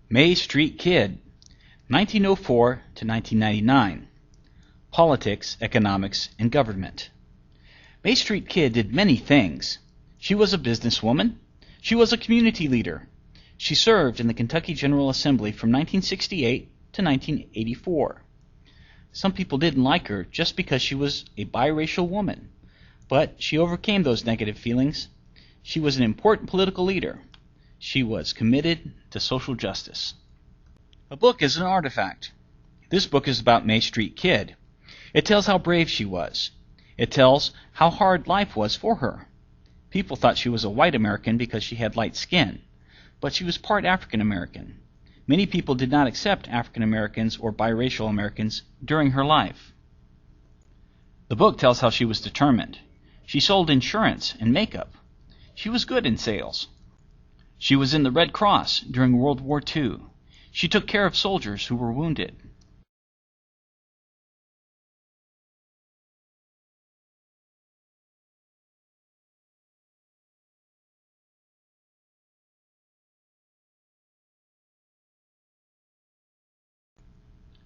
Mae Street Kidd, 1904 to 1999. Politics, Economics, and Government. Mae Street Kidd did many things. She was a businesswoman. She was a community leader. She served in the Kentucky General Assembly from 1968 to 1984. Some people didn't like her just because she was a biracial woman, but she overcame those negative feelings. She was an important political leader. She was committed to social justice. A book is an artifact. This book is about Mae Street Kidd. It tells how brave she was. It tells how hard life was for her. People thought she was a white American because she had light skin, but she was part African American. Many people did not accept African Americans or biracial Americans during her life. The book tells how she was determined. She sold insurance and makeup. She was good in sales. She was in the Red Cross during World War II. She took care of soldiers who were wounded.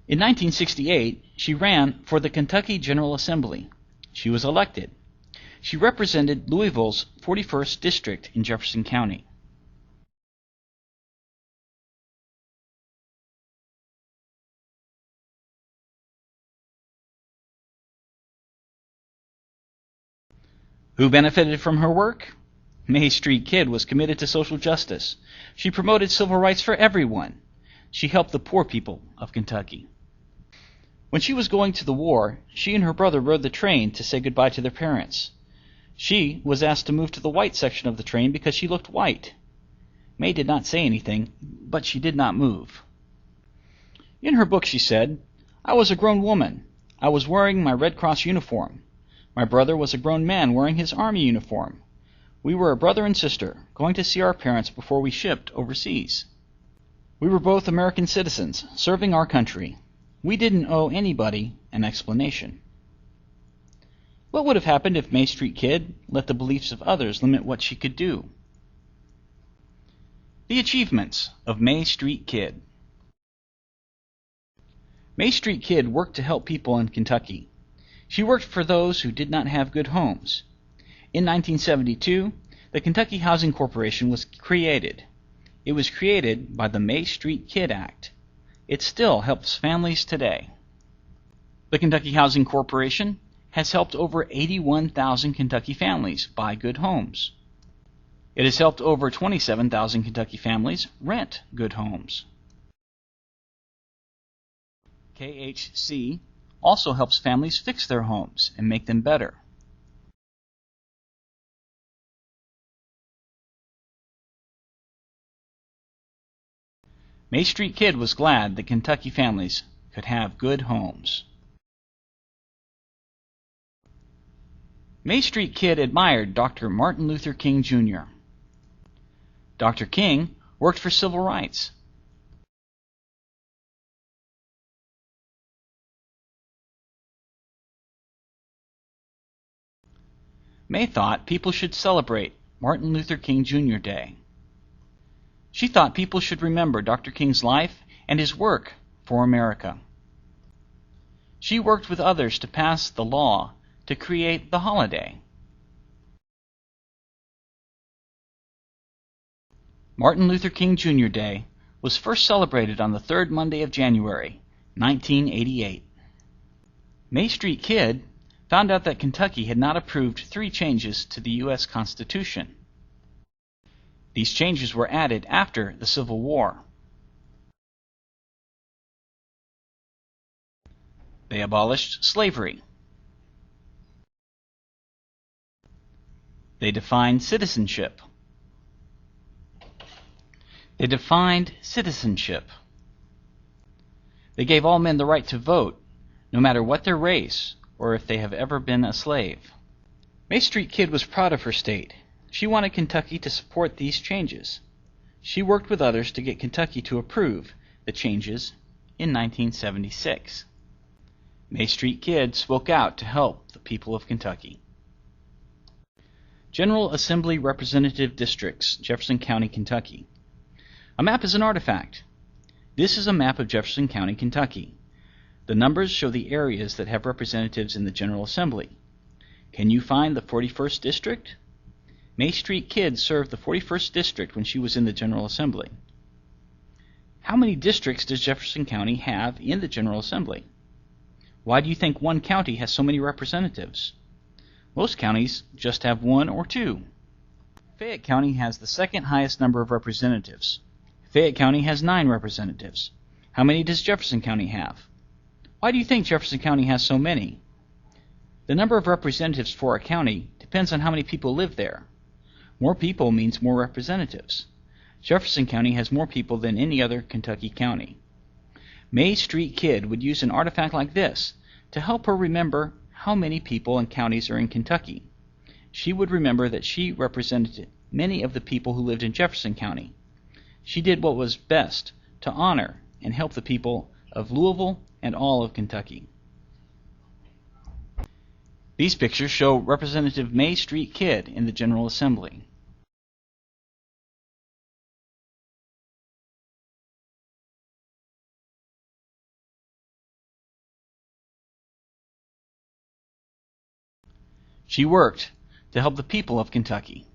In 1968, she ran for the Kentucky General Assembly. She was elected. She represented Louisville's 41st District in Jefferson County. Who benefited from her work? Mae Street Kidd was committed to social justice. She promoted civil rights for everyone. She helped the poor people of Kentucky. When she was going to the war, she and her brother rode the train to say goodbye to their parents. She was asked to move to the white section of the train because she looked white. Mae did not say anything, but she did not move. In her book she said, "I was a grown woman. I was wearing my Red Cross uniform. My brother was a grown man wearing his Army uniform. We were a brother and sister, going to see our parents before we shipped overseas. We were both American citizens, serving our country. We didn't owe anybody an explanation." What would have happened if Mae Street Kidd let the beliefs of others limit what she could do? The achievements of Mae Street Kidd. Mae Street Kidd worked to help people in Kentucky. She worked for those who did not have good homes. In 1972, the Kentucky Housing Corporation was created. It was created by the Mae Street Kidd Act. It still helps families today. The Kentucky Housing Corporation has helped over 81,000 Kentucky families buy good homes. It has helped over 27,000 Kentucky families rent good homes. KHC also helps families fix their homes and make them better. Mae Street Kidd was glad that Kentucky families could have good homes. Mae Street Kidd admired Dr. Martin Luther King, Jr. Dr. King worked for civil rights. Mae thought people should celebrate Martin Luther King, Jr. Day. She thought people should remember Dr. King's life and his work for America. She worked with others to pass the law to create the holiday. Martin Luther King Jr. Day was first celebrated on the third Monday of January, 1988. Mae Street Kidd found out that Kentucky had not approved 3 changes to the U.S. Constitution. These changes were added after the Civil War. They abolished slavery. They defined citizenship. They gave all men the right to vote, no matter what their race or if they have ever been a slave. Mae Street Kidd was proud of her state. She wanted Kentucky to support these changes. She worked with others to get Kentucky to approve the changes in 1976. Mae Street Kidd spoke out to help the people of Kentucky. General Assembly Representative Districts, Jefferson County, Kentucky. A map is an artifact. This is a map of Jefferson County, Kentucky. The numbers show the areas that have representatives in the General Assembly. Can you find the 41st District? Mae Street Kidd served the 41st District when she was in the General Assembly. How many districts does Jefferson County have in the General Assembly? Why do you think one county has so many representatives? Most counties just have one or two. Fayette County has the second highest number of representatives. Fayette County has 9 representatives. How many does Jefferson County have? Why do you think Jefferson County has so many? The number of representatives for a county depends on how many people live there. More people means more representatives. Jefferson County has more people than any other Kentucky county. Mae Street Kidd would use an artifact like this to help her remember how many people and counties are in Kentucky. She would remember that she represented many of the people who lived in Jefferson County. She did what was best to honor and help the people of Louisville and all of Kentucky. These pictures show Representative Mae Street Kidd in the General Assembly. She worked to help the people of Kentucky.